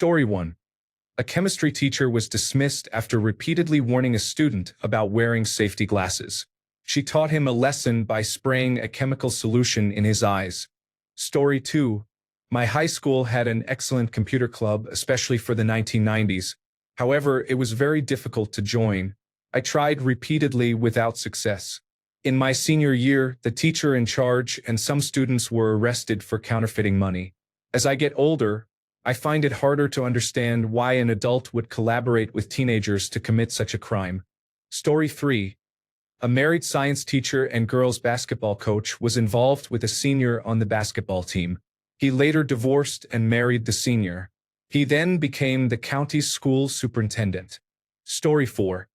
Story 1. A chemistry teacher was dismissed after repeatedly warning a student about wearing safety glasses. She taught him a lesson by spraying a chemical solution in his eyes. Story 2. My high school had an excellent computer club, especially for the 1990s. However, it was very difficult to join. I tried repeatedly without success. In my senior year, the teacher in charge and some students were arrested for counterfeiting money. As I get older, I find it harder to understand why an adult would collaborate with teenagers to commit such a crime. Story 3. A married science teacher and girls' basketball coach was involved with a senior on the basketball team. He later divorced and married the senior. He then became the county's school superintendent. Story 4.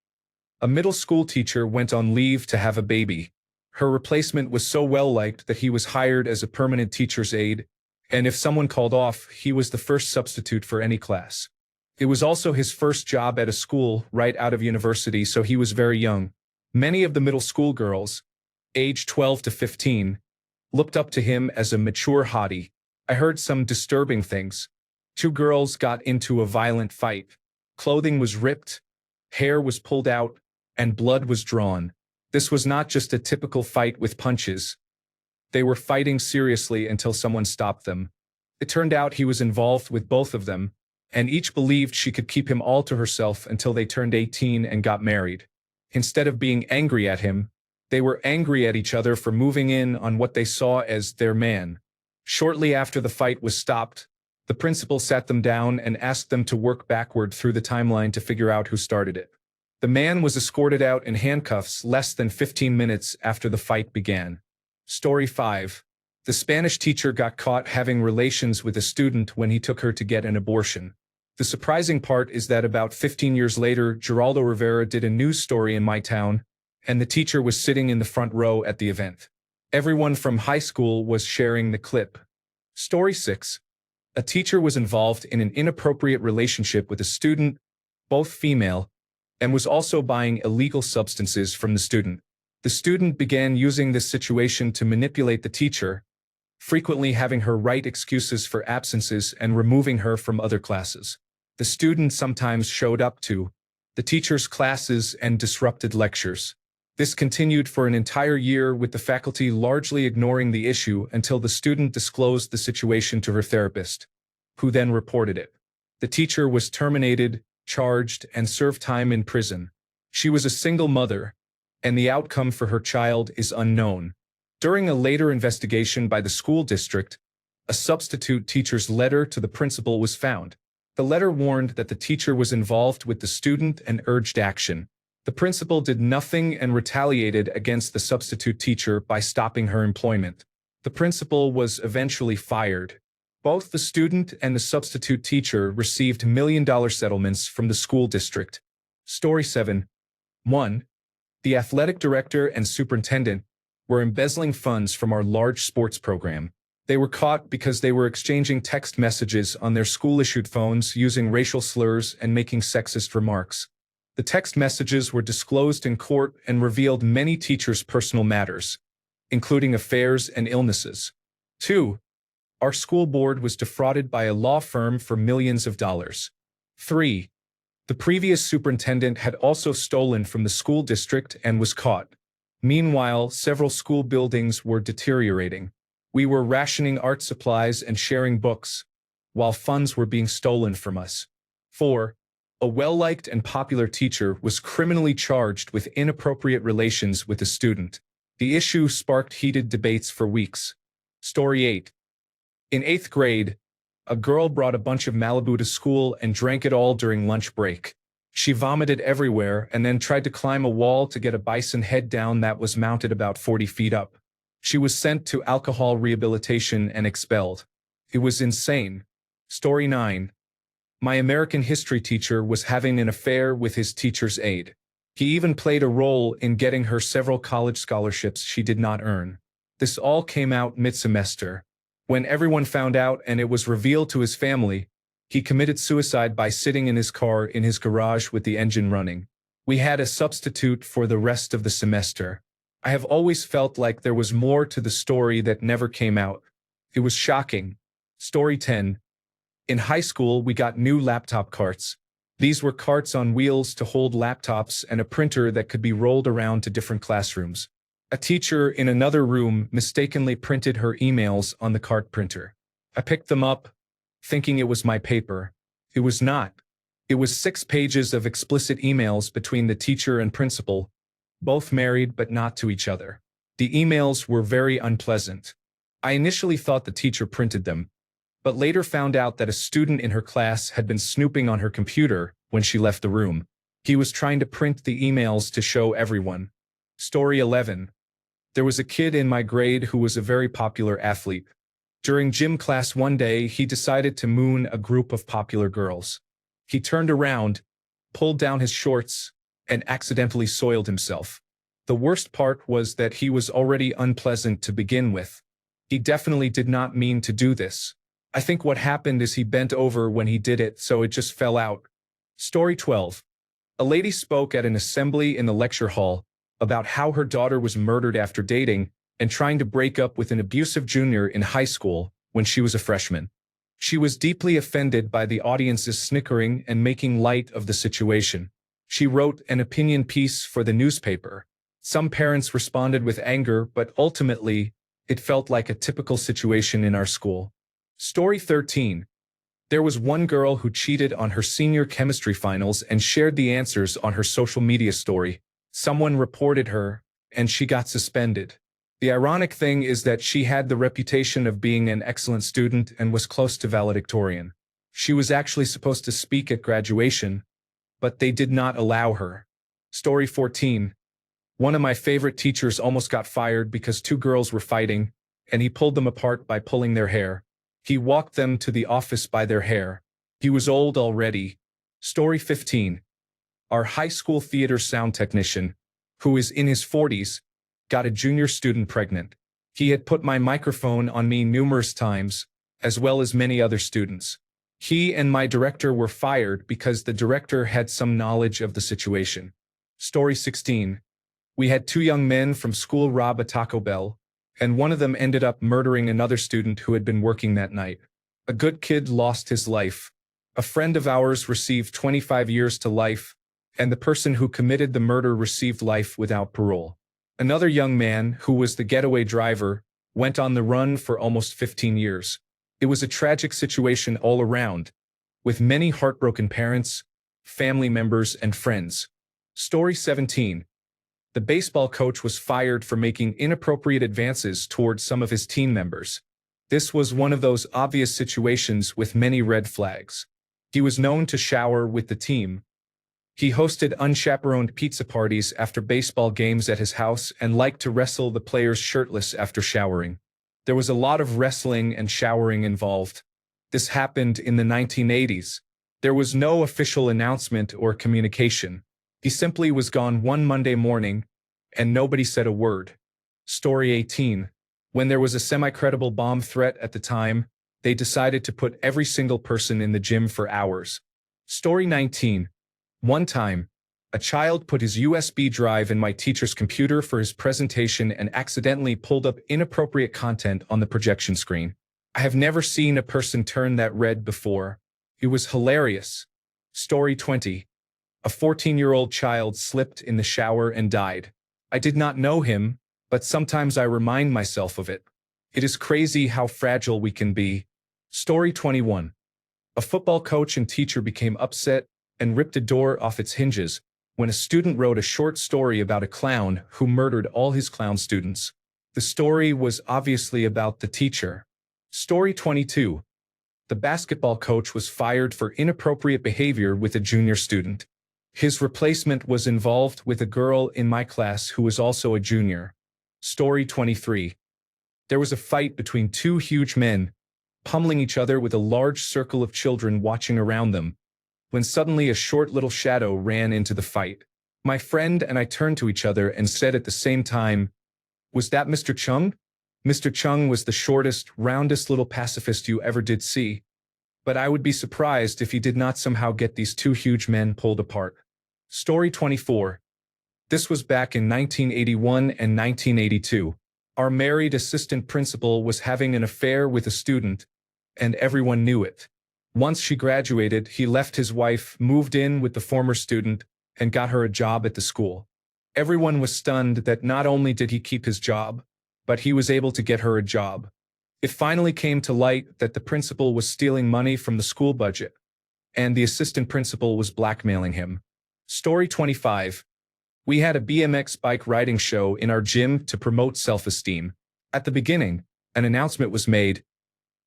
A middle school teacher went on leave to have a baby. Her replacement was so well-liked that he was hired as a permanent teacher's aide, and if someone called off, he was the first substitute for any class. It was also his first job at a school right out of university, so he was very young. Many of the middle school girls, aged 12 to 15, looked up to him as a mature hottie. I heard some disturbing things. 2 girls got into a violent fight. Clothing was ripped, hair was pulled out, and blood was drawn. This was not just a typical fight with punches. They were fighting seriously until someone stopped them. It turned out he was involved with both of them, and each believed she could keep him all to herself until they turned 18 and got married. Instead of being angry at him, they were angry at each other for moving in on what they saw as their man. Shortly after the fight was stopped, the principal sat them down and asked them to work backward through the timeline to figure out who started it. The man was escorted out in handcuffs less than 15 minutes after the fight began. Story 5. The Spanish teacher got caught having relations with a student when he took her to get an abortion. The surprising part is that about 15 years later, Geraldo Rivera did a news story in my town, and the teacher was sitting in the front row at the event. Everyone from high school was sharing the clip. Story 6. A teacher was involved in an inappropriate relationship with a student, both female, and was also buying illegal substances from the student. The student began using this situation to manipulate the teacher, frequently having her write excuses for absences and removing her from other classes. The student sometimes showed up to the teacher's classes and disrupted lectures. This continued for an entire year, with the faculty largely ignoring the issue until the student disclosed the situation to her therapist, who then reported it. The teacher was terminated, charged, and served time in prison. She was a single mother, and the outcome for her child is unknown. During a later investigation by the school district, a substitute teacher's letter to the principal was found. The letter warned that the teacher was involved with the student and urged action. The principal did nothing and retaliated against the substitute teacher by stopping her employment. The principal was eventually fired. Both the student and the substitute teacher received million-dollar settlements from the school district. Story 7. 1. The athletic director and superintendent were embezzling funds from our large sports program. They were caught because they were exchanging text messages on their school-issued phones using racial slurs and making sexist remarks. The text messages were disclosed in court and revealed many teachers' personal matters, including affairs and illnesses. 2. Our school board was defrauded by a law firm for millions of dollars. 3. The previous superintendent had also stolen from the school district and was caught. Meanwhile, several school buildings were deteriorating. We were rationing art supplies and sharing books, while funds were being stolen from us. 4. A well-liked and popular teacher was criminally charged with inappropriate relations with a student. The issue sparked heated debates for weeks. Story 8. In 8th grade, a girl brought a bunch of Malibu to school and drank it all during lunch break. She vomited everywhere and then tried to climb a wall to get a bison head down that was mounted about 40 feet up. She was sent to alcohol rehabilitation and expelled. It was insane. Story 9. My American history teacher was having an affair with his teacher's aide. He even played a role in getting her several college scholarships she did not earn. This all came out mid-semester. When everyone found out and it was revealed to his family, he committed suicide by sitting in his car in his garage with the engine running. We had a substitute for the rest of the semester. I have always felt like there was more to the story that never came out. It was shocking. Story 10. In high school, we got new laptop carts. These were carts on wheels to hold laptops and a printer that could be rolled around to different classrooms. A teacher in another room mistakenly printed her emails on the cart printer. I picked them up, thinking it was my paper. It was not. It was 6 pages of explicit emails between the teacher and principal, both married but not to each other. The emails were very unpleasant. I initially thought the teacher printed them, but later found out that a student in her class had been snooping on her computer when she left the room. He was trying to print the emails to show everyone. Story 11. There was a kid in my grade who was a very popular athlete. During gym class one day, he decided to moon a group of popular girls. He turned around, pulled down his shorts, and accidentally soiled himself. The worst part was that he was already unpleasant to begin with. He definitely did not mean to do this. I think what happened is he bent over when he did it, so it just fell out. Story 12. A lady spoke at an assembly in the lecture hall about how her daughter was murdered after dating and trying to break up with an abusive junior in high school when she was a freshman. She was deeply offended by the audience's snickering and making light of the situation. She wrote an opinion piece for the newspaper. Some parents responded with anger, but ultimately, it felt like a typical situation in our school. Story 13. There was one girl who cheated on her senior chemistry finals and shared the answers on her social media story. Someone reported her, and she got suspended. The ironic thing is that she had the reputation of being an excellent student and was close to valedictorian. She was actually supposed to speak at graduation, but they did not allow her. Story 14. One of my favorite teachers almost got fired because 2 girls were fighting, and he pulled them apart by pulling their hair. He walked them to the office by their hair. He was old already. Story 15. Our high school theater sound technician, who is in his 40s, got a junior student pregnant. He had put my microphone on me numerous times, as well as many other students. He and my director were fired because the director had some knowledge of the situation. Story 16. We had 2 young men from school rob a Taco Bell, and one of them ended up murdering another student who had been working that night. A good kid lost his life. A friend of ours received 25 years to life, and the person who committed the murder received life without parole. Another young man, who was the getaway driver, went on the run for almost 15 years. It was a tragic situation all around, with many heartbroken parents, family members, and friends. Story 17. The baseball coach was fired for making inappropriate advances towards some of his team members. This was one of those obvious situations with many red flags. He was known to shower with the team. He hosted unchaperoned pizza parties after baseball games at his house and liked to wrestle the players shirtless after showering. There was a lot of wrestling and showering involved. This happened in the 1980s. There was no official announcement or communication. He simply was gone one Monday morning, and nobody said a word. Story 18. When there was a semi-credible bomb threat at the time, they decided to put every single person in the gym for hours. Story 19. One time, a child put his USB drive in my teacher's computer for his presentation and accidentally pulled up inappropriate content on the projection screen. I have never seen a person turn that red before. It was hilarious. Story 20. A 14-year-old child slipped in the shower and died. I did not know him, but sometimes I remind myself of it. It is crazy how fragile we can be. Story 21. A football coach and teacher became upset and ripped a door off its hinges when a student wrote a short story about a clown who murdered all his clown students. The story was obviously about the teacher. Story 22. The basketball coach was fired for inappropriate behavior with a junior student. His replacement was involved with a girl in my class who was also a junior. Story 23. There was a fight between 2 huge men, pummeling each other with a large circle of children watching around them, when suddenly a short little shadow ran into the fight. My friend and I turned to each other and said at the same time, "Was that Mr. Chung?" Mr. Chung was the shortest, roundest little pacifist you ever did see, but I would be surprised if he did not somehow get these 2 huge men pulled apart. Story 24. This was back in 1981 and 1982. Our married assistant principal was having an affair with a student, and everyone knew it. Once she graduated, he left his wife, moved in with the former student, and got her a job at the school. Everyone was stunned that not only did he keep his job, but he was able to get her a job. It finally came to light that the principal was stealing money from the school budget, and the assistant principal was blackmailing him. Story 25. We had a BMX bike riding show in our gym to promote self-esteem. At the beginning, an announcement was made.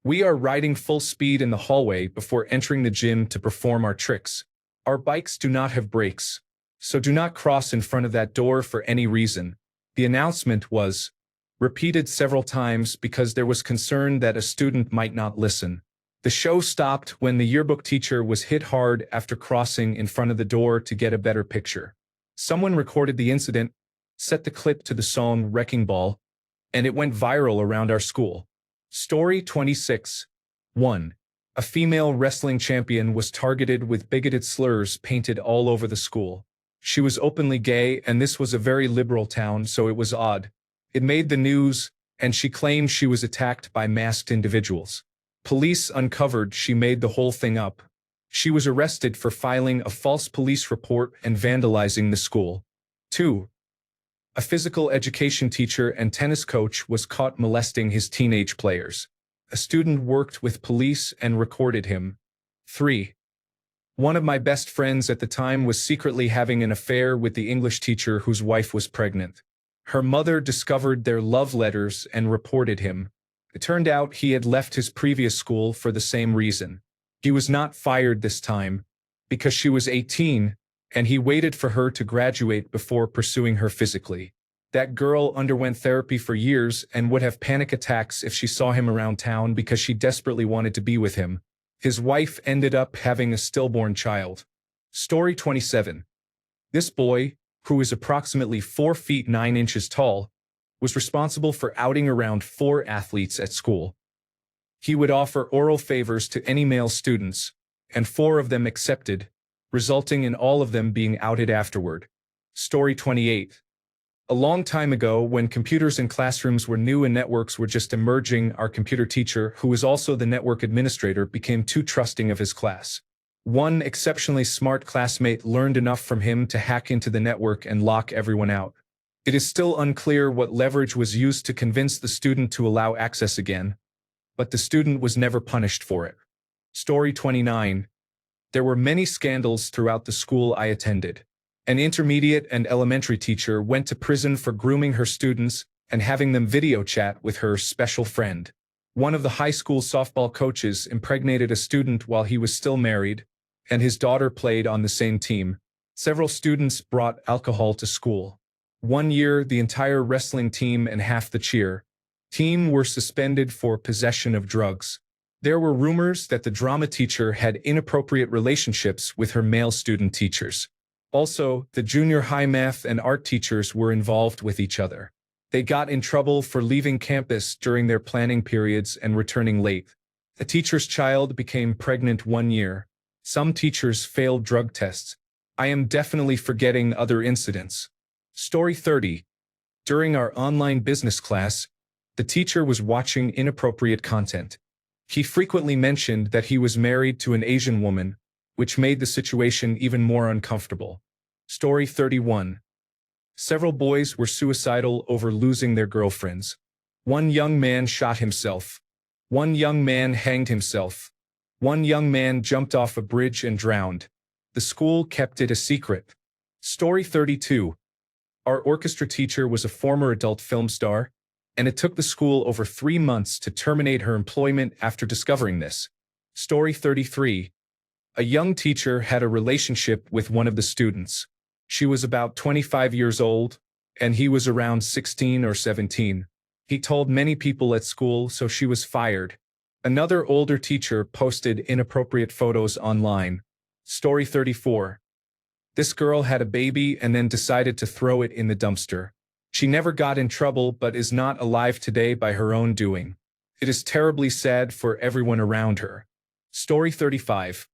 We are riding full speed in the hallway before entering the gym to perform our tricks. Our bikes do not have brakes, so do not cross in front of that door for any reason. The announcement was repeated several times because there was concern that a student might not listen. The show stopped when the yearbook teacher was hit hard after crossing in front of the door to get a better picture. Someone recorded the incident, set the clip to the song Wrecking Ball, and it went viral around our school. Story 26. 1. A female wrestling champion was targeted with bigoted slurs painted all over the school. She was openly gay, and this was a very liberal town, so it was odd. It made the news, and she claimed she was attacked by masked individuals. Police uncovered she made the whole thing up. She was arrested for filing a false police report and vandalizing the school. 2. A physical education teacher and tennis coach was caught molesting his teenage players. A student worked with police and recorded him. 3. One of my best friends at the time was secretly having an affair with the English teacher whose wife was pregnant. Her mother discovered their love letters and reported him. It turned out he had left his previous school for the same reason. He was not fired this time, because she was 18, and he waited for her to graduate before pursuing her physically. That girl underwent therapy for years and would have panic attacks if she saw him around town because she desperately wanted to be with him. His wife ended up having a stillborn child. Story 27. This boy, who is approximately 4 feet 9 inches tall, was responsible for outing around 4 athletes at school. He would offer oral favors to any male students, and 4 of them accepted, resulting in all of them being outed afterward. Story 28. A long time ago, when computers in classrooms were new and networks were just emerging, our computer teacher, who was also the network administrator, became too trusting of his class. One exceptionally smart classmate learned enough from him to hack into the network and lock everyone out. It is still unclear what leverage was used to convince the student to allow access again, but the student was never punished for it. Story 29. There were many scandals throughout the school I attended. An intermediate and elementary teacher went to prison for grooming her students and having them video chat with her special friend. One of the high school softball coaches impregnated a student while he was still married, and his daughter played on the same team. Several students brought alcohol to school. One year, the entire wrestling team and half the cheer team were suspended for possession of drugs. There were rumors that the drama teacher had inappropriate relationships with her male student teachers. Also, the junior high math and art teachers were involved with each other. They got in trouble for leaving campus during their planning periods and returning late. A teacher's child became pregnant 1 year. Some teachers failed drug tests. I am definitely forgetting other incidents. Story 30. During our online business class, the teacher was watching inappropriate content. He frequently mentioned that he was married to an Asian woman, which made the situation even more uncomfortable. Story 31. Several boys were suicidal over losing their girlfriends. One young man shot himself. One young man hanged himself. One young man jumped off a bridge and drowned. The school kept it a secret. Story 32. Our orchestra teacher was a former adult film star, and it took the school over 3 months to terminate her employment after discovering this. Story 33. A young teacher had a relationship with one of the students. She was about 25 years old, and he was around 16 or 17. He told many people at school, so she was fired. Another older teacher posted inappropriate photos online. Story 34. This girl had a baby and then decided to throw it in the dumpster. She never got in trouble but is not alive today by her own doing. It is terribly sad for everyone around her. Story 35.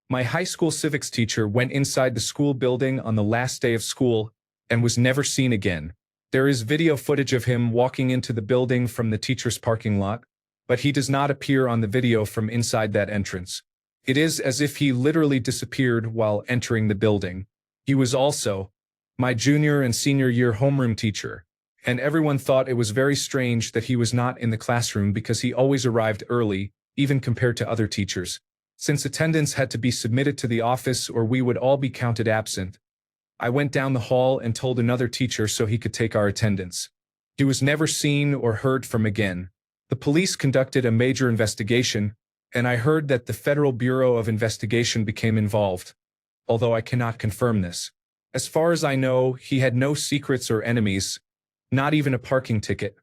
My high school civics teacher went inside the school building on the last day of school and was never seen again. There is video footage of him walking into the building from the teacher's parking lot, but he does not appear on the video from inside that entrance. It is as if he literally disappeared while entering the building. He was also my junior and senior year homeroom teacher, and everyone thought it was very strange that he was not in the classroom because he always arrived early, even compared to other teachers. Since attendance had to be submitted to the office or we would all be counted absent, I went down the hall and told another teacher so he could take our attendance. He was never seen or heard from again. The police conducted a major investigation, and I heard that the Federal Bureau of Investigation became involved, although I cannot confirm this. As far as I know, he had no secrets or enemies, not even a parking ticket,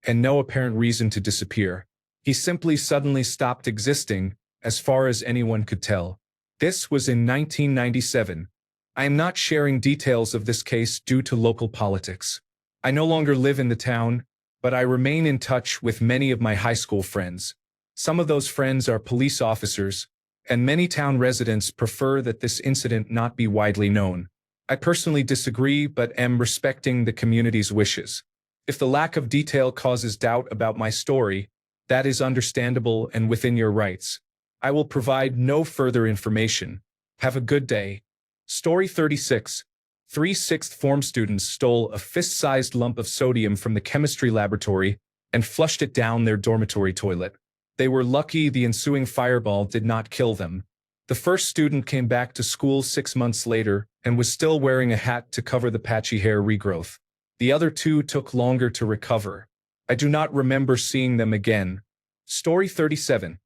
and no apparent reason to disappear. He simply suddenly stopped existing, as far as anyone could tell. This was in 1997. I am not sharing details of this case due to local politics. I no longer live in the town, but I remain in touch with many of my high school friends. Some of those friends are police officers, and many town residents prefer that this incident not be widely known. I personally disagree but am respecting the community's wishes. If the lack of detail causes doubt about my story, that is understandable and within your rights. I will provide no further information. Have a good day. Story 36. 3 sixth form students stole a fist-sized lump of sodium from the chemistry laboratory and flushed it down their dormitory toilet. They were lucky the ensuing fireball did not kill them. The first student came back to school 6 months later and was still wearing a hat to cover the patchy hair regrowth. The other two took longer to recover. I do not remember seeing them again. Story 37.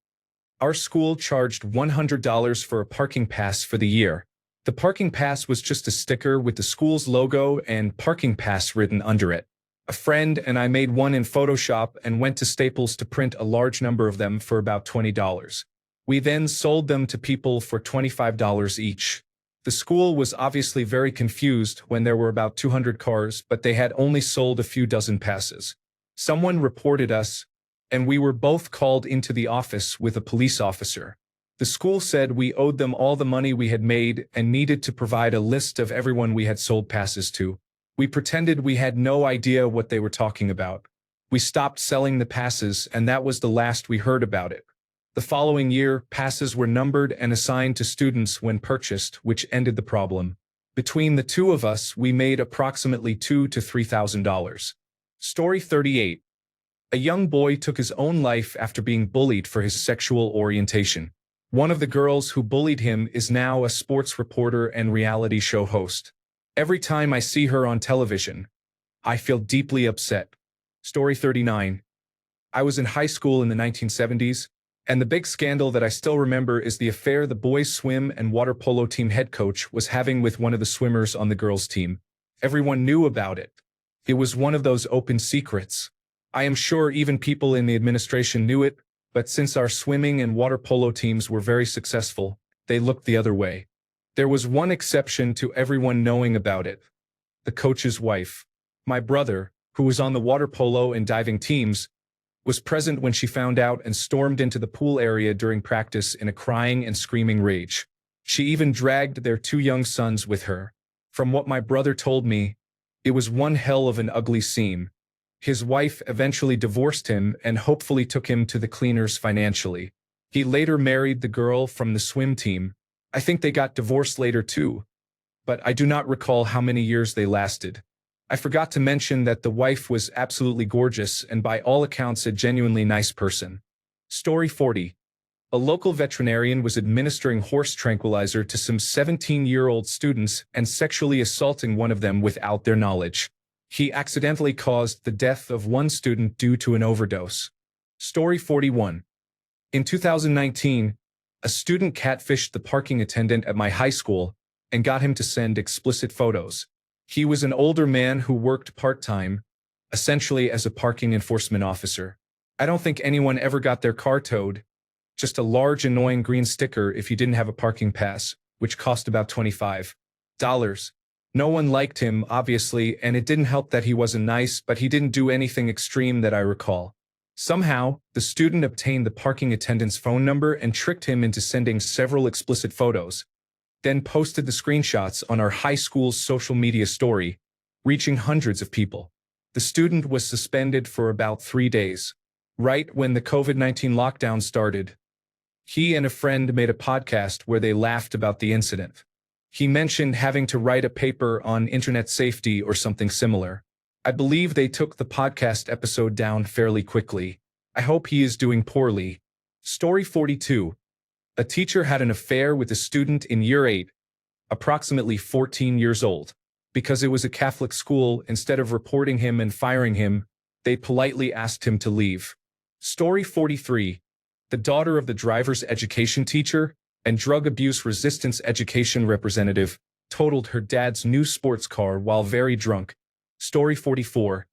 Our school charged $100 for a parking pass for the year. The parking pass was just a sticker with the school's logo and parking pass written under it. A friend and I made one in Photoshop and went to Staples to print a large number of them for about $20. We then sold them to people for $25 each. The school was obviously very confused when there were about 200 cars, but they had only sold a few dozen passes. Someone reported us, and we were both called into the office with a police officer. The school said we owed them all the money we had made and needed to provide a list of everyone we had sold passes to. We pretended we had no idea what they were talking about. We stopped selling the passes, and that was the last we heard about it. The following year, passes were numbered and assigned to students when purchased, which ended the problem. Between the two of us, we made approximately $2,000 to $3,000. Story 38. A young boy took his own life after being bullied for his sexual orientation. One of the girls who bullied him is now a sports reporter and reality show host. Every time I see her on television, I feel deeply upset. Story 39. I was in high school in the 1970s, and the big scandal that I still remember is the affair the boys' swim and water polo team head coach was having with one of the swimmers on the girls' team. Everyone knew about it. It was one of those open secrets. I am sure even people in the administration knew it, but since our swimming and water polo teams were very successful, they looked the other way. There was one exception to everyone knowing about it: the coach's wife. My brother, who was on the water polo and diving teams, was present when she found out and stormed into the pool area during practice in a crying and screaming rage. She even dragged their 2 young sons with her. From what my brother told me, it was one hell of an ugly scene. His wife eventually divorced him and hopefully took him to the cleaners financially. He later married the girl from the swim team. I think they got divorced later too, but I do not recall how many years they lasted. I forgot to mention that the wife was absolutely gorgeous and by all accounts a genuinely nice person. Story 40. A local veterinarian was administering horse tranquilizer to some 17-year-old students and sexually assaulting one of them without their knowledge. He accidentally caused the death of one student due to an overdose. Story 41. In 2019, a student catfished the parking attendant at my high school and got him to send explicit photos. He was an older man who worked part-time, essentially as a parking enforcement officer. I don't think anyone ever got their car towed, just a large annoying green sticker if you didn't have a parking pass, which cost about $25. No one liked him, obviously, and it didn't help that he wasn't nice, but he didn't do anything extreme that I recall. Somehow, the student obtained the parking attendant's phone number and tricked him into sending several explicit photos, then posted the screenshots on our high school's social media story, reaching hundreds of people. The student was suspended for about 3 days. Right when the COVID-19 lockdown started, He and a friend made a podcast where they laughed about the incident. He mentioned having to write a paper on internet safety or something similar. I believe they took the podcast episode down fairly quickly. I hope he is doing poorly. Story 42. A teacher had an affair with a student in year 8, approximately 14 years old. Because it was a Catholic school, instead of reporting him and firing him, they politely asked him to leave. Story 43. The daughter of the driver's education teacher and drug abuse resistance education representative totaled her dad's new sports car while very drunk. Story 44.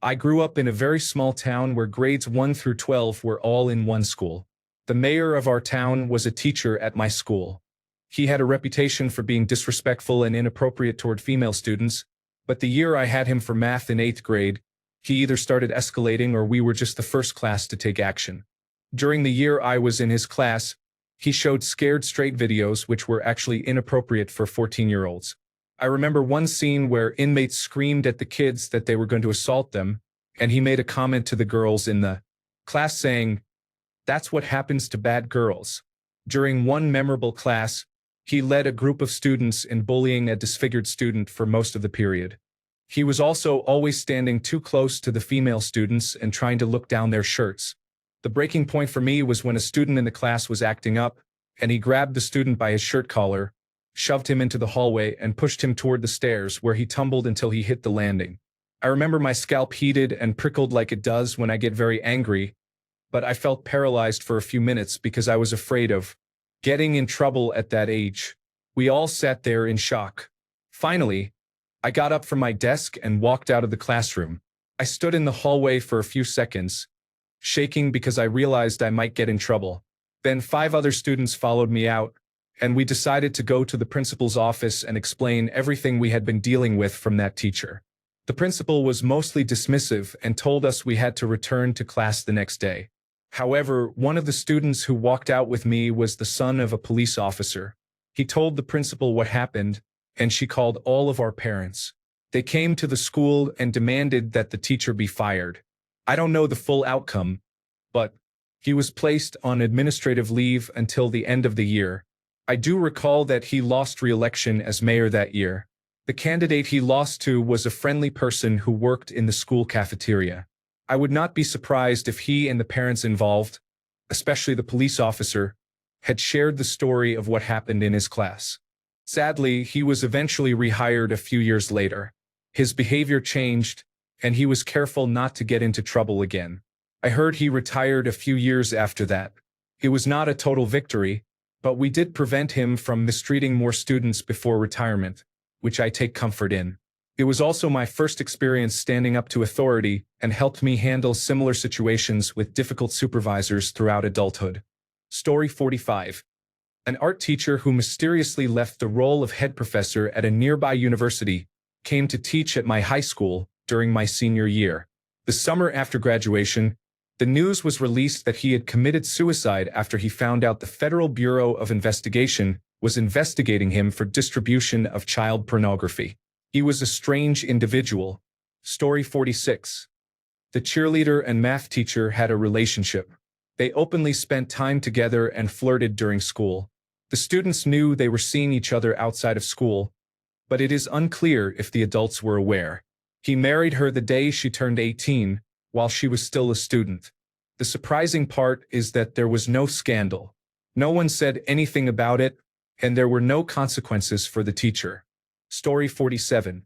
I grew up in a very small town where grades 1 through 12 were all in one school. The mayor of our town was a teacher at my school. He had a reputation for being disrespectful and inappropriate toward female students, but the year I had him for math in 8th grade, he either started escalating or we were just the first class to take action. During the year I was in his class, he showed scared straight videos which were actually inappropriate for 14-year-olds. I remember one scene where inmates screamed at the kids that they were going to assault them, and he made a comment to the girls in the class saying, "That's what happens to bad girls." During one memorable class, he led a group of students in bullying a disfigured student for most of the period. He was also always standing too close to the female students and trying to look down their shirts. The breaking point for me was when a student in the class was acting up, and he grabbed the student by his shirt collar, shoved him into the hallway, and pushed him toward the stairs, where he tumbled until he hit the landing. I remember my scalp heated and prickled like it does when I get very angry, but I felt paralyzed for a few minutes because I was afraid of getting in trouble at that age. We all sat there in shock. Finally, I got up from my desk and walked out of the classroom. I stood in the hallway for a few seconds, shaking because I realized I might get in trouble. Then 5 other students followed me out, and we decided to go to the principal's office and explain everything we had been dealing with from that teacher. The principal was mostly dismissive and told us we had to return to class the next day. However, one of the students who walked out with me was the son of a police officer. He told the principal what happened, and she called all of our parents. They came to the school and demanded that the teacher be fired. I don't know the full outcome, but he was placed on administrative leave until the end of the year. I do recall that he lost re-election as mayor that year. The candidate he lost to was a friendly person who worked in the school cafeteria. I would not be surprised if he and the parents involved, especially the police officer, had shared the story of what happened in his class. Sadly, he was eventually rehired a few years later. His behavior changed, and he was careful not to get into trouble again. I heard he retired a few years after that. It was not a total victory, but we did prevent him from mistreating more students before retirement, which I take comfort in. It was also my first experience standing up to authority and helped me handle similar situations with difficult supervisors throughout adulthood. Story 45. An art teacher who mysteriously left the role of head professor at a nearby university came to teach at my high school during my senior year. The summer after graduation, the news was released that he had committed suicide after he found out the Federal Bureau of Investigation was investigating him for distribution of child pornography. He was a strange individual. Story 46. The cheerleader and math teacher had a relationship. They openly spent time together and flirted during school. The students knew they were seeing each other outside of school, but it is unclear if the adults were aware. He married her the day she turned 18, while she was still a student. The surprising part is that there was no scandal. No one said anything about it, and there were no consequences for the teacher. Story 47.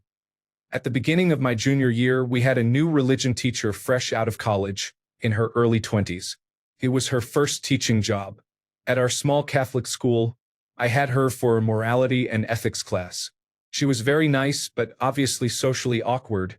At the beginning of my junior year, we had a new religion teacher fresh out of college, in her early 20s. It was her first teaching job. At our small Catholic school, I had her for a morality and ethics class. She was very nice, but obviously socially awkward.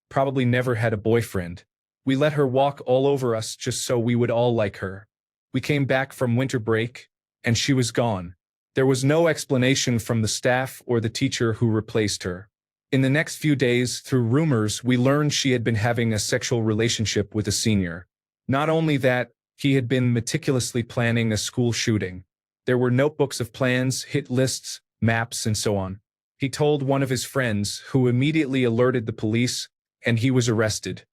Probably never had a boyfriend. We let her walk all over us just so we would all like her. We came back from winter break, and she was gone. There was no explanation from the staff or the teacher who replaced her. In the next few days, through rumors, we learned she had been having a sexual relationship with a senior. Not only that, he had been meticulously planning a school shooting. There were notebooks of plans, hit lists, maps, and so on. He told one of his friends, who immediately alerted the police, and he was arrested.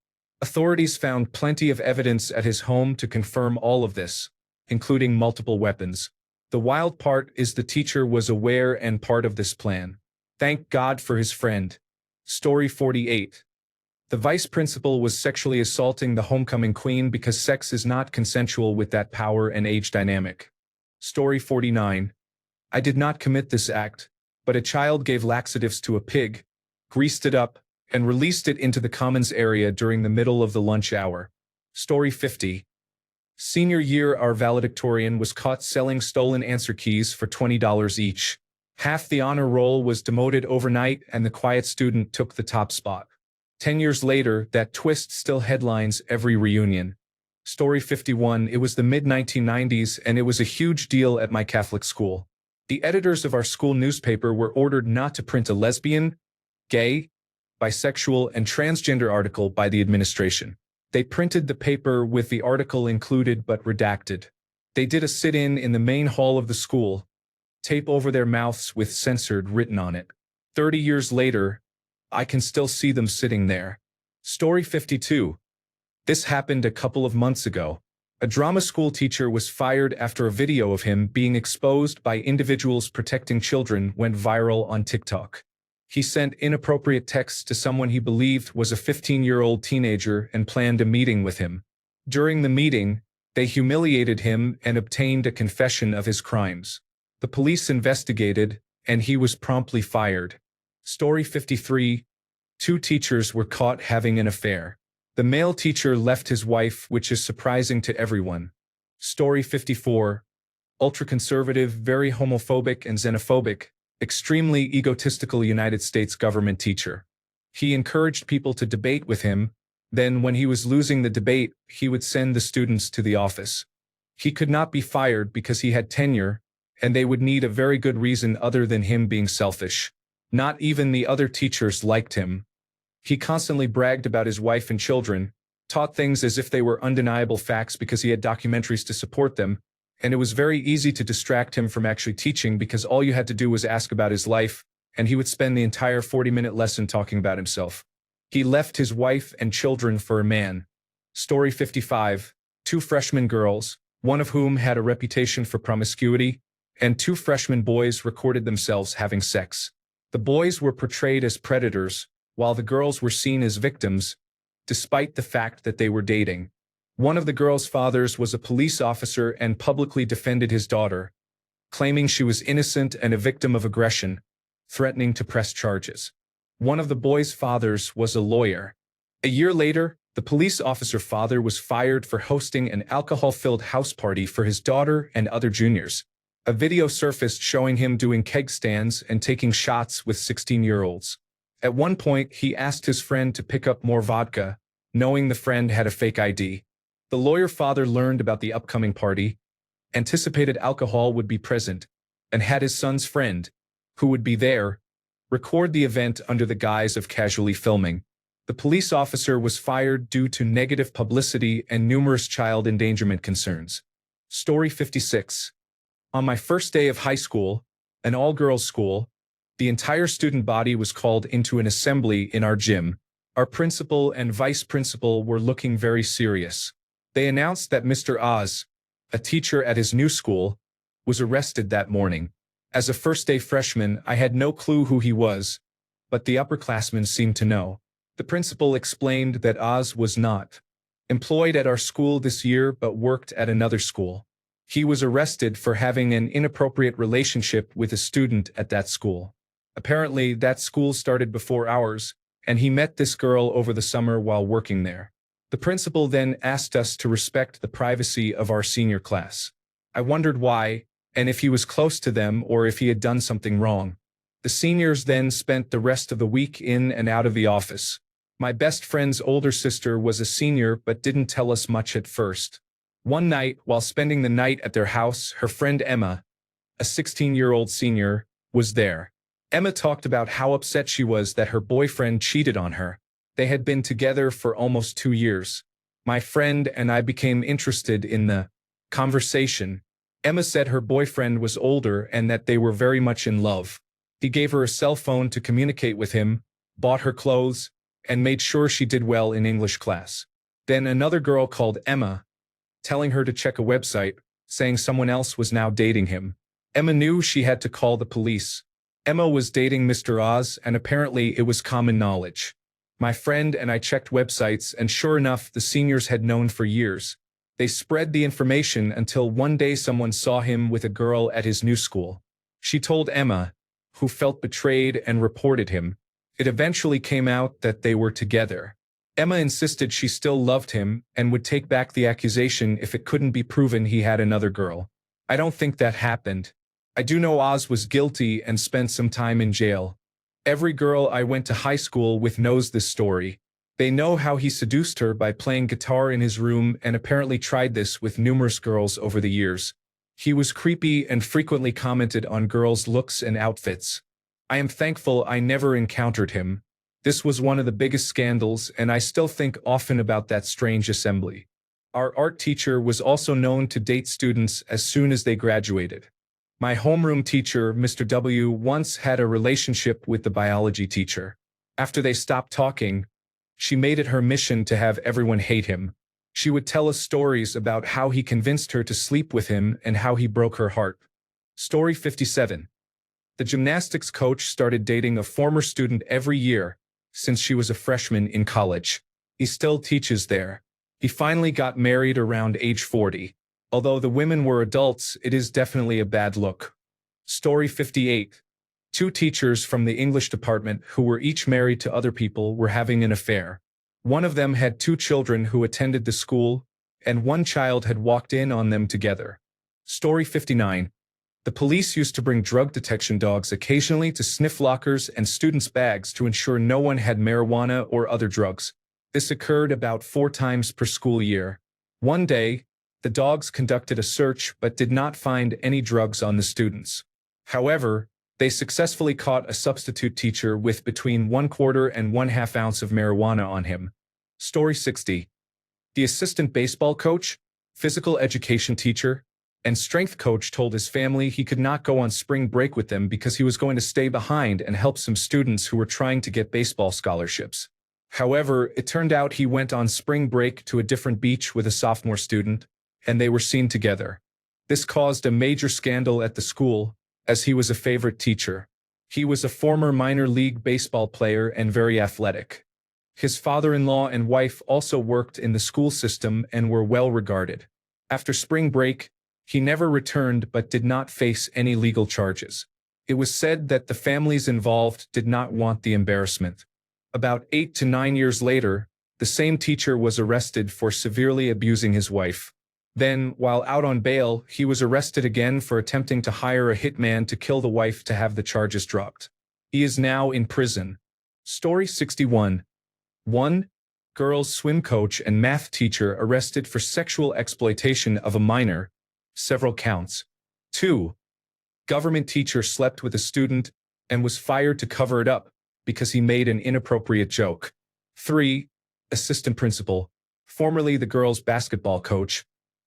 Authorities found plenty of evidence at his home to confirm all of this. including multiple weapons. The wild part is the teacher was aware and part of this plan. Thank God for his friend. Story 48. The vice principal was sexually assaulting the homecoming queen because sex is not consensual with that power and age dynamic. Story 49. I did not commit this act, but a child gave laxatives to a pig, greased it up, and released it into the commons area during the middle of the lunch hour. Story 50. Senior year, our valedictorian was caught selling stolen answer keys for $20 each. Half the honor roll was demoted overnight and the quiet student took the top spot. 10 years later, that twist still headlines every reunion. Story 51. It was the mid-1990s and it was a huge deal at my Catholic school. The editors of our school newspaper were ordered not to print a lesbian, gay, bisexual, and transgender article by the administration. They printed the paper with the article included but redacted. They did a sit-in in the main hall of the school, tape over their mouths with censored written on it. 30 years later, I can still see them sitting there. Story 52. This happened a couple of months ago. A drama school teacher was fired after a video of him being exposed by individuals protecting children went viral on TikTok. He sent inappropriate texts to someone he believed was a 15-year-old teenager and planned a meeting with him. During the meeting, they humiliated him and obtained a confession of his crimes. The police investigated, and he was promptly fired. Story 53. 2 teachers were caught having an affair. The male teacher left his wife, which is surprising to everyone. Story 54. Ultra-conservative, very homophobic and xenophobic, extremely egotistical United States government teacher. He encouraged people to debate with him, then when he was losing the debate, he would send the students to the office. He could not be fired because he had tenure, and they would need a very good reason other than him being selfish. Not even the other teachers liked him. He constantly bragged about his wife and children, taught things as if they were undeniable facts because he had documentaries to support them, and it was very easy to distract him from actually teaching because all you had to do was ask about his life, and he would spend the entire 40-minute lesson talking about himself. He left his wife and children for a man. Story 55. 2 freshman girls, one of whom had a reputation for promiscuity, and 2 freshman boys recorded themselves having sex. The boys were portrayed as predators, while the girls were seen as victims, despite the fact that they were dating. One of the girls' fathers was a police officer and publicly defended his daughter, claiming she was innocent and a victim of aggression, threatening to press charges. One of the boys' fathers was a lawyer. A year later, the police officer father was fired for hosting an alcohol-filled house party for his daughter and other juniors. A video surfaced showing him doing keg stands and taking shots with 16-year-olds. At one point, he asked his friend to pick up more vodka, knowing the friend had a fake ID. The lawyer father learned about the upcoming party, anticipated alcohol would be present, and had his son's friend, who would be there, record the event under the guise of casually filming. The police officer was fired due to negative publicity and numerous child endangerment concerns. Story 56. On my first day of high school, an all-girls school, the entire student body was called into an assembly in our gym. Our principal and vice principal were looking very serious. They announced that Mr. Oz, a teacher at his new school, was arrested that morning. As a first-day freshman, I had no clue who he was, but the upperclassmen seemed to know. The principal explained that Oz was not employed at our school this year but worked at another school. He was arrested for having an inappropriate relationship with a student at that school. Apparently, that school started before ours, and he met this girl over the summer while working there. The principal then asked us to respect the privacy of our senior class. I wondered why, and if he was close to them or if he had done something wrong. The seniors then spent the rest of the week in and out of the office. My best friend's older sister was a senior but didn't tell us much at first. One night, while spending the night at their house, her friend Emma, a 16-year-old senior, was there. Emma talked about how upset she was that her boyfriend cheated on her. They had been together for almost 2 years. My friend and I became interested in the conversation. Emma said her boyfriend was older and that they were very much in love. He gave her a cell phone to communicate with him, bought her clothes, and made sure she did well in English class. Then another girl called Emma, telling her to check a website, saying someone else was now dating him. Emma knew she had to call the police. Emma was dating Mr. Oz, and apparently it was common knowledge. My friend and I checked websites, and sure enough, the seniors had known for years. They spread the information until one day someone saw him with a girl at his new school. She told Emma, who felt betrayed and reported him. It eventually came out that they were together. Emma insisted she still loved him and would take back the accusation if it couldn't be proven he had another girl. I don't think that happened. I do know Oz was guilty and spent some time in jail. Every girl I went to high school with knows this story. They know how he seduced her by playing guitar in his room and apparently tried this with numerous girls over the years. He was creepy and frequently commented on girls' looks and outfits. I am thankful I never encountered him. This was one of the biggest scandals, and I still think often about that strange assembly. Our art teacher was also known to date students as soon as they graduated. My homeroom teacher, Mr. W., once had a relationship with the biology teacher. After they stopped talking, she made it her mission to have everyone hate him. She would tell us stories about how he convinced her to sleep with him and how he broke her heart. Story 57. The gymnastics coach started dating a former student every year since she was a freshman in college. He still teaches there. He finally got married around age 40. Although the women were adults, it is definitely a bad look. Story 58. Two teachers from the English department who were each married to other people were having an affair. One of them had two children who attended the school, and one child had walked in on them together. Story 59. The police used to bring drug detection dogs occasionally to sniff lockers and students' bags to ensure no one had marijuana or other drugs. This occurred about 4 times per school year. One day, the dogs conducted a search but did not find any drugs on the students. However, they successfully caught a substitute teacher with between 1/4 and 1/2 ounce of marijuana on him. Story 60. The assistant baseball coach, physical education teacher, and strength coach told his family he could not go on spring break with them because he was going to stay behind and help some students who were trying to get baseball scholarships. However, it turned out he went on spring break to a different beach with a sophomore student, and they were seen together. This caused a major scandal at the school, as he was a favorite teacher. He was a former minor league baseball player and very athletic. His father-in-law and wife also worked in the school system and were well regarded. After spring break, he never returned but did not face any legal charges. It was said that the families involved did not want the embarrassment. About 8 to 9 years later, the same teacher was arrested for severely abusing his wife. Then, while out on bail, he was arrested again for attempting to hire a hitman to kill the wife to have the charges dropped. He is now in prison. Story 61. 1. Girls' swim coach and math teacher arrested for sexual exploitation of a minor, several counts. 2. Government teacher slept with a student and was fired to cover it up because he made an inappropriate joke. 3. Assistant principal, formerly the girls' basketball coach,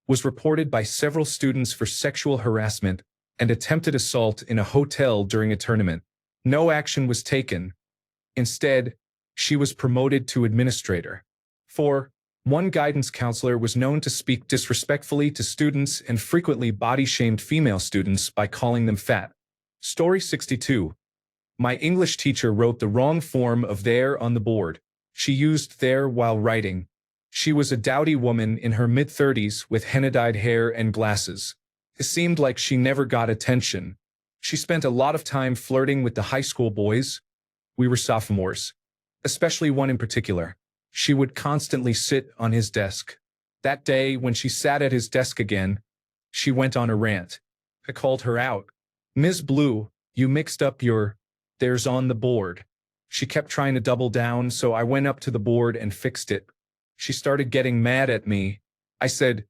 was reported by several students for sexual harassment and attempted assault in a hotel during a tournament. No action was taken. Instead, she was promoted to administrator. 4. One guidance counselor was known to speak disrespectfully to students and frequently body-shamed female students by calling them fat. Story 62. My English teacher wrote the wrong form of there on the board. She used there while writing. She was a dowdy woman in her mid-30s with henna-dyed hair and glasses. It seemed like she never got attention. She spent a lot of time flirting with the high school boys. We were sophomores. Especially one in particular. She would constantly sit on his desk. That day, when she sat at his desk again, she went on a rant. I called her out. "Ms. Blue, you mixed up your there's on the board." She kept trying to double down, so I went up to the board and fixed it. She started getting mad at me. I said,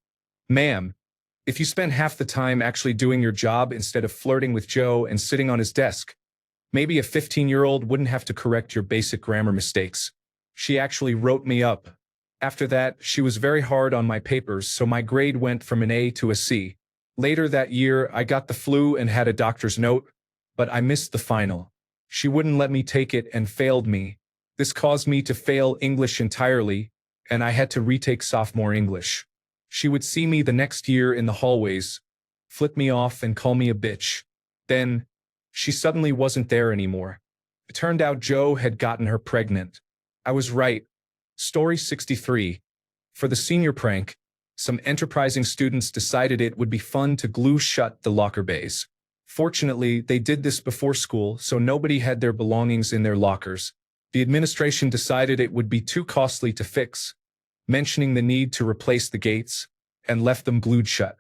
"Ma'am, if you spent half the time actually doing your job instead of flirting with Joe and sitting on his desk, maybe a 15-year-old wouldn't have to correct your basic grammar mistakes." She actually wrote me up. After that, she was very hard on my papers, so my grade went from an A to a C. Later that year, I got the flu and had a doctor's note, but I missed the final. She wouldn't let me take it and failed me. This caused me to fail English entirely, and I had to retake sophomore English. She would see me the next year in the hallways, flip me off and call me a bitch. Then, she suddenly wasn't there anymore. It turned out Joe had gotten her pregnant. I was right. Story 63. For the senior prank, some enterprising students decided it would be fun to glue shut the locker bays. Fortunately, they did this before school, so nobody had their belongings in their lockers. The administration decided it would be too costly to fix, mentioning the need to replace the gates, and left them glued shut.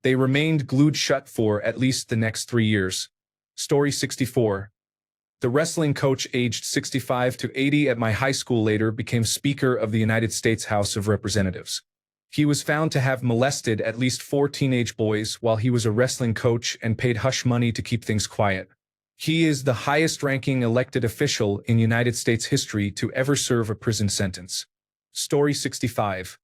They remained glued shut for at least the next 3 years. Story 64. The wrestling coach aged 65 to 80 at my high school later became Speaker of the United States House of Representatives. He was found to have molested at least 4 teenage boys while he was a wrestling coach and paid hush money to keep things quiet. He is the highest-ranking elected official in United States history to ever serve a prison sentence. Story 65.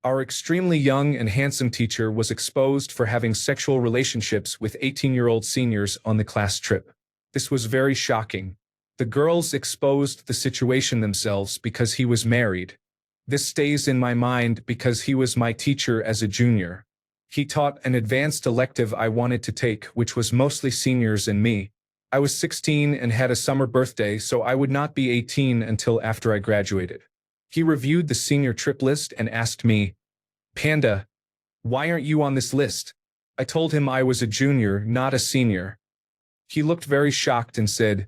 Our extremely young and handsome teacher was exposed for having sexual relationships with 18-year-old seniors on the class trip. This was very shocking. The girls exposed the situation themselves because he was married. This stays in my mind because he was my teacher as a junior. He taught an advanced elective I wanted to take, which was mostly seniors and me. I was 16 and had a summer birthday, so I would not be 18 until after I graduated. He reviewed the senior trip list and asked me, "Panda, why aren't you on this list?" I told him I was a junior, not a senior. He looked very shocked and said,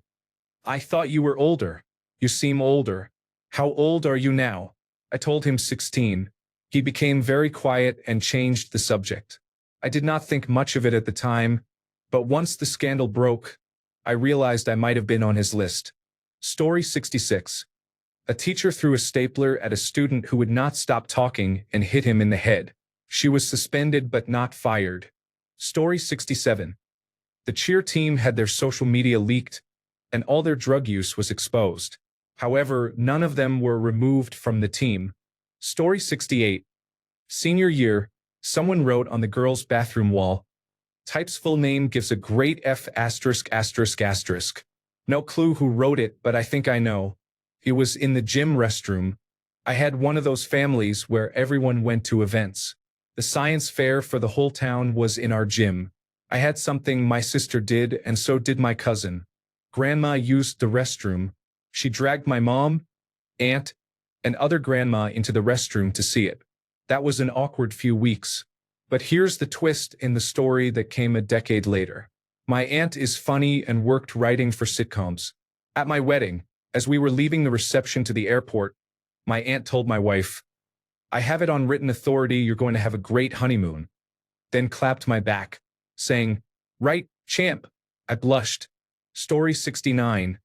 "I thought you were older. You seem older. How old are you now?" I told him 16. He became very quiet and changed the subject. I did not think much of it at the time, but once the scandal broke, I realized I might have been on his list. Story 66. A teacher threw a stapler at a student who would not stop talking and hit him in the head. She was suspended but not fired. Story 67. The cheer team had their social media leaked, and all their drug use was exposed. However, none of them were removed from the team. Story 68. Senior year, someone wrote on the girls' bathroom wall, "Type's full name gives a great F asterisk asterisk asterisk." No clue who wrote it, but I think I know. It was in the gym restroom. I had one of those families where everyone went to events. The science fair for the whole town was in our gym. I had something my sister did, and so did my cousin. Grandma used the restroom. She dragged my mom, aunt, and other grandma into the restroom to see it. That was an awkward few weeks. But here's the twist in the story that came a decade later. My aunt is funny and worked writing for sitcoms. At my wedding, as we were leaving the reception to the airport, my aunt told my wife, "I have it on written authority you're going to have a great honeymoon," then clapped my back, saying, "Right, champ." I blushed. Story 69.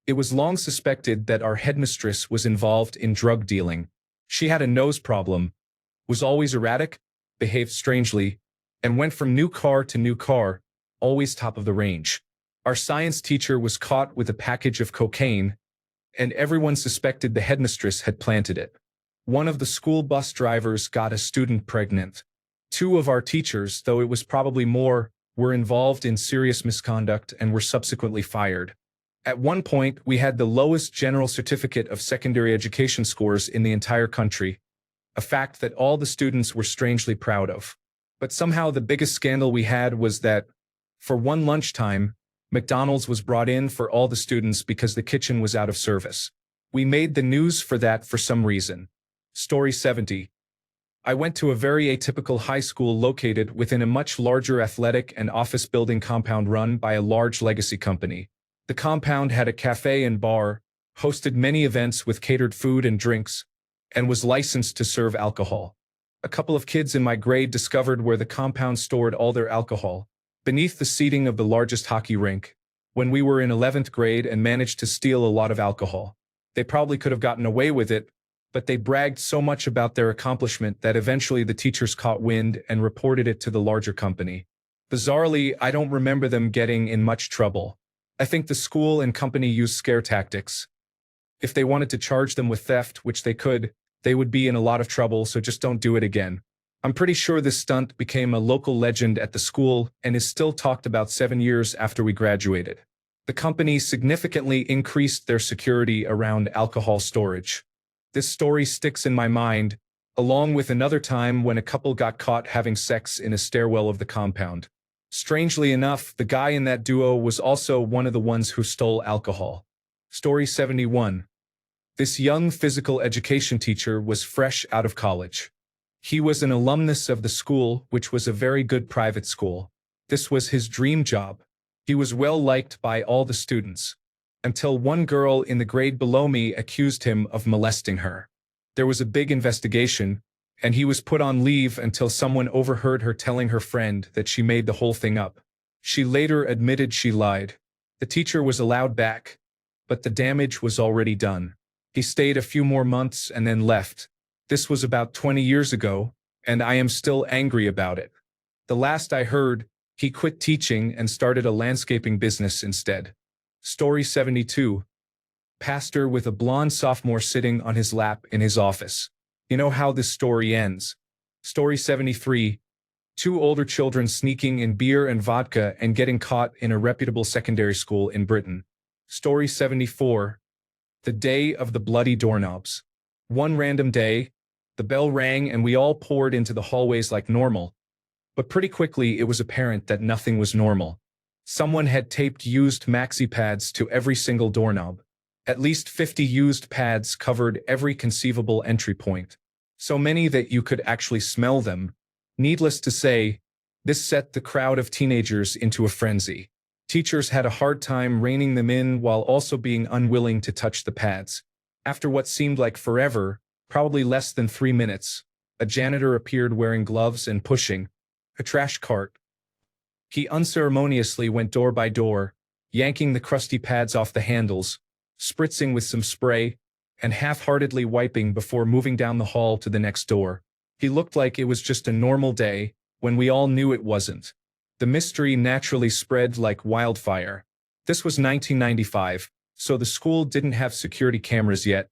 It was long suspected that our headmistress was involved in drug dealing. She had a nose problem, was always erratic, behaved strangely, and went from new car to new car, always top of the range. Our science teacher was caught with a package of cocaine, and everyone suspected the headmistress had planted it. One of the school bus drivers got a student pregnant. 2 of our teachers, though it was probably more, were involved in serious misconduct and were subsequently fired. At one point, we had the lowest general certificate of secondary education scores in the entire country, a fact that all the students were strangely proud of. But somehow the biggest scandal we had was that, for one lunchtime, McDonald's was brought in for all the students because the kitchen was out of service. We made the news for that for some reason. Story 70. I went to a very atypical high school located within a much larger athletic and office building compound run by a large legacy company. The compound had a cafe and bar, hosted many events with catered food and drinks, and was licensed to serve alcohol. A couple of kids in my grade discovered where the compound stored all their alcohol, beneath the seating of the largest hockey rink, when we were in 11th grade and managed to steal a lot of alcohol. They probably could have gotten away with it, but they bragged so much about their accomplishment that eventually the teachers caught wind and reported it to the larger company. Bizarrely, I don't remember them getting in much trouble. I think the school and company used scare tactics. If they wanted to charge them with theft, which they could, they would be in a lot of trouble, so just don't do it again. I'm pretty sure this stunt became a local legend at the school and is still talked about 7 years after we graduated. The company significantly increased their security around alcohol storage. This story sticks in my mind, along with another time when a couple got caught having sex in a stairwell of the compound. Strangely enough, the guy in that duo was also one of the ones who stole alcohol. Story 71. This young physical education teacher was fresh out of college. He was an alumnus of the school, which was a very good private school. This was his dream job. He was well liked by all the students, until one girl in the grade below me accused him of molesting her. There was a big investigation, and he was put on leave until someone overheard her telling her friend that she made the whole thing up. She later admitted she lied. The teacher was allowed back, but the damage was already done. He stayed a few more months and then left. This was about 20 years ago, and I am still angry about it. The last I heard, he quit teaching and started a landscaping business instead. Story 72. Pastor with a blonde sophomore sitting on his lap in his office. You know how this story ends. Story 73. Two older children sneaking in beer and vodka and getting caught in a reputable secondary school in Britain. Story 74. The day of the bloody doorknobs. One random day, the bell rang and we all poured into the hallways like normal. But pretty quickly it was apparent that nothing was normal. Someone had taped used maxi pads to every single doorknob. At least 50 used pads covered every conceivable entry point. So many that you could actually smell them. Needless to say, this set the crowd of teenagers into a frenzy. Teachers had a hard time reining them in while also being unwilling to touch the pads. After what seemed like forever, probably less than 3 minutes, a janitor appeared wearing gloves and pushing a trash cart. He unceremoniously went door by door, yanking the crusty pads off the handles, spritzing with some spray, and half-heartedly wiping before moving down the hall to the next door. He looked like it was just a normal day, when we all knew it wasn't. The mystery naturally spread like wildfire. This was 1995, so the school didn't have security cameras yet,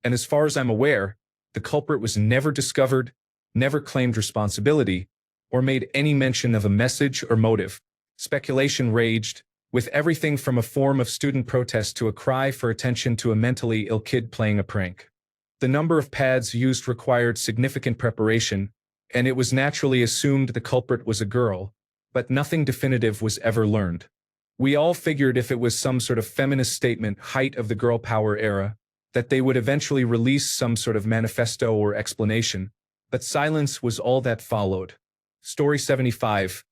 and as far as I'm aware, the culprit was never discovered, never claimed responsibility, or made any mention of a message or motive. Speculation raged, with everything from a form of student protest to a cry for attention to a mentally ill kid playing a prank. The number of pads used required significant preparation, and it was naturally assumed the culprit was a girl, but nothing definitive was ever learned. We all figured if it was some sort of feminist statement, height of the girl power era, that they would eventually release some sort of manifesto or explanation, but silence was all that followed. Story 75.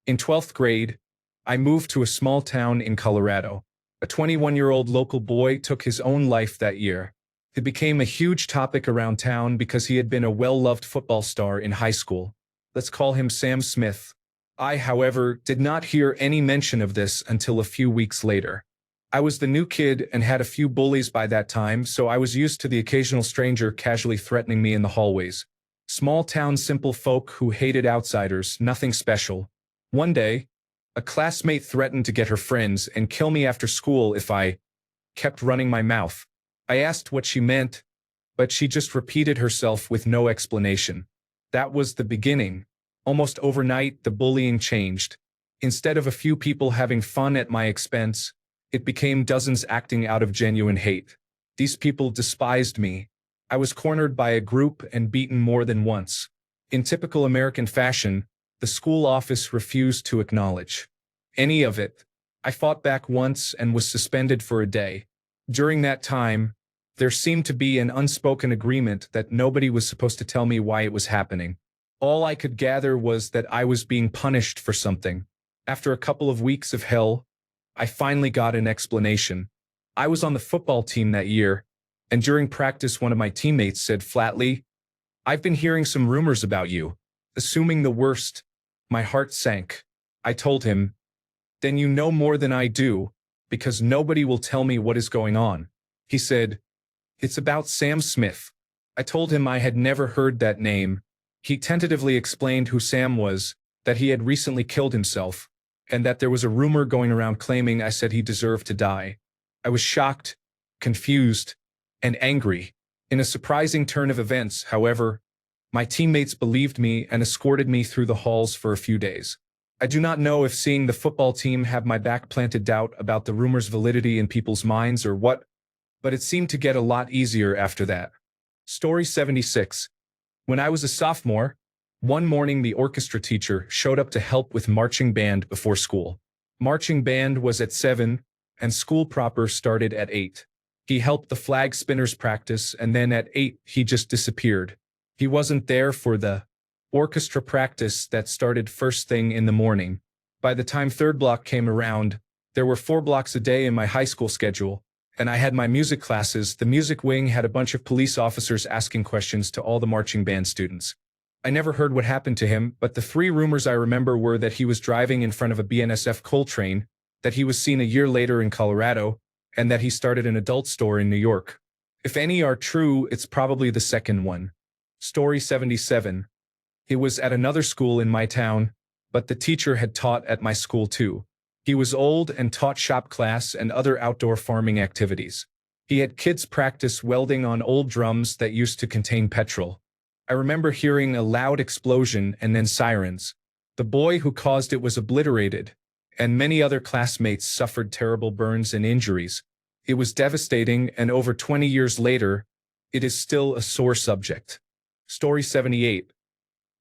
In 12th grade, I moved to a small town in Colorado. A 21-year-old local boy took his own life that year. It became a huge topic around town because he had been a well-loved football star in high school. Let's call him Sam Smith. I, however, did not hear any mention of this until a few weeks later. I was the new kid and had a few bullies by that time, so I was used to the occasional stranger casually threatening me in the hallways. Small-town simple folk who hated outsiders, nothing special. One day, a classmate threatened to get her friends and kill me after school if I kept running my mouth. I asked what she meant, but she just repeated herself with no explanation. That was the beginning. Almost overnight, the bullying changed. Instead of a few people having fun at my expense, it became dozens acting out of genuine hate. These people despised me. I was cornered by a group and beaten more than once. In typical American fashion, the school office refused to acknowledge any of it. I fought back once and was suspended for a day. During that time, there seemed to be an unspoken agreement that nobody was supposed to tell me why it was happening. All I could gather was that I was being punished for something. After a couple of weeks of hell, I finally got an explanation. I was on the football team that year, and during practice one of my teammates said flatly, "I've been hearing some rumors about you." Assuming the worst, my heart sank. I told him, "Then you know more than I do, because nobody will tell me what is going on." He said, "It's about Sam Smith." I told him I had never heard that name. He tentatively explained who Sam was, that he had recently killed himself, and that there was a rumor going around claiming I said he deserved to die. I was shocked, confused, and angry. In a surprising turn of events, however, my teammates believed me and escorted me through the halls for a few days. I do not know if seeing the football team have my back planted doubt about the rumor's validity in people's minds or what, but it seemed to get a lot easier after that. Story 76. When I was a sophomore, one morning the orchestra teacher showed up to help with marching band before school. Marching band was at 7, and school proper started at 8. He helped the flag spinners practice, and then at 8 he just disappeared. He wasn't there for the orchestra practice that started first thing in the morning. By the time third block came around, there were 4 blocks a day in my high school schedule, and I had my music classes. The music wing had a bunch of police officers asking questions to all the marching band students. I never heard what happened to him, but the 3 rumors I remember were that he was driving in front of a BNSF coal train, that he was seen a year later in Colorado, and that he started an adult store in New York. If any are true, it's probably the second one. Story 77. He was at another school in my town, but the teacher had taught at my school too. He was old and taught shop class and other outdoor farming activities. He had kids practice welding on old drums that used to contain petrol. I remember hearing a loud explosion and then sirens. The boy who caused it was obliterated, and many other classmates suffered terrible burns and injuries. It was devastating, and over 20 years later, it is still a sore subject. Story 78.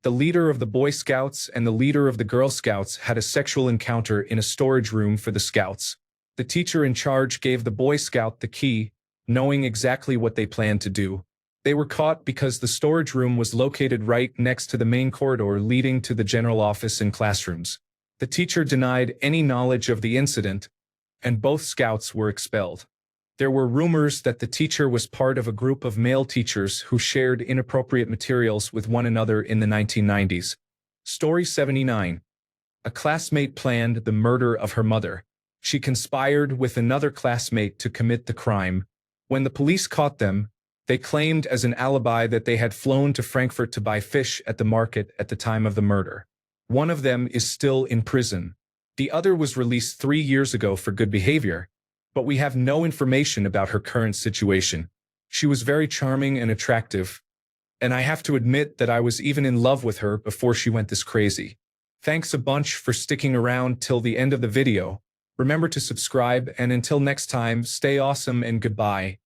The leader of the Boy Scouts and the leader of the Girl Scouts had a sexual encounter in a storage room for the Scouts. The teacher in charge gave the Boy Scout the key, knowing exactly what they planned to do. They were caught because the storage room was located right next to the main corridor leading to the general office and classrooms. The teacher denied any knowledge of the incident, and both Scouts were expelled. There were rumors that the teacher was part of a group of male teachers who shared inappropriate materials with one another in the 1990s. Story 79. A classmate planned the murder of her mother. She conspired with another classmate to commit the crime. When the police caught them, they claimed as an alibi that they had flown to Frankfurt to buy fish at the market at the time of the murder. One of them is still in prison. The other was released 3 years ago for good behavior, but we have no information about her current situation. She was very charming and attractive, and I have to admit that I was even in love with her before she went this crazy. Thanks a bunch for sticking around till the end of the video. Remember to subscribe, and until next time, stay awesome and goodbye.